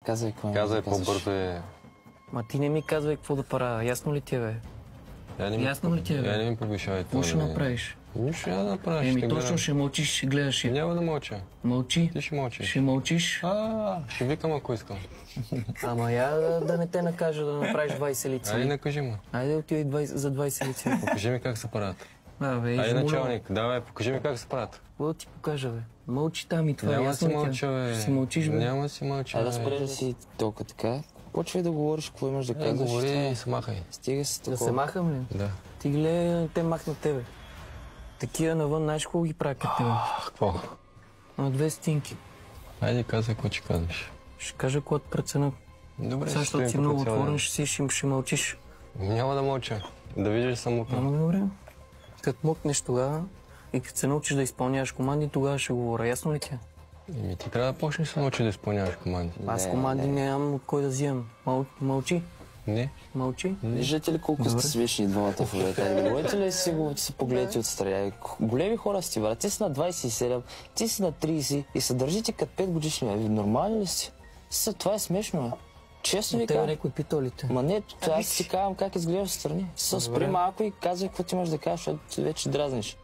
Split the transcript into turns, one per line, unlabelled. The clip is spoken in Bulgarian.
Казвай какво
Казвай по-бързо е.
Ма ти не ми казвай какво да правя. Ясно ли ти е, бе? Ясно ли ти е, бе?
Я не ми повишавай това.
Какво ще направиш?
Нищо няма да направиш.
Еми точно ще мълчиш, ще гледаш я.
Няма да мълча.
Мълчи.
Ти ще мълчиш.
Ще мълчиш.
Ще викам, ако искам.
Ама я да не те накажа да направиш 20 лица.
Айде, накажи му.
Айде отидай за 20 лица.
Покажи ми как се правят.
Айде,
началник, давай, покажи ми как се правят.
Какво да ти покажа, бе? Мълчи там и това.
Няма
ясно
си
ли ти е?
мълча, бе.
Ще си мълчиш, бе.
Няма си мълча,
Айде да спреш да си толкова така. Почвай да говориш какво имаш да казваш.
Говори и се махай.
Стига се такова.
Да се махам ли?
Да.
Ти гледай, те махнат тебе. Такива навън, знаеш какво ги правят като тебе?
Какво?
На 2 стотинки.
Айде, казвай какво ще казваш.
Ще кажа какво те прецена.
Добре,
сега, защото си много отворен, ще мълчиш.
Няма да мълча. Да видиш само мукна.
Ама добре. Като мукнеш тогава и като се научиш да изпълняваш команди, тогава ще говоря. Ясно ли ти?
Еми, ти трябва да почнеш да се научи да изпълняваш команди.
Аз команди нямам от кой да взимам. Мълчи.
Не.
Мълчи.
Виждате ли колко сте смешни двамата в момента? Говорите ли си погледнете отстрани? Големи хора сте, брат. Ти си на 27, ти си на 30 и се държите като 5 годишни. Нормални ли сте? Това е смешно, бе. Честно ви казвам.
Някой питал ли те?
Ма не, аз ти казвам как изглеждаш страни. Спри малко и казвай какво ти имаш да кажеш, защото вече дразниш.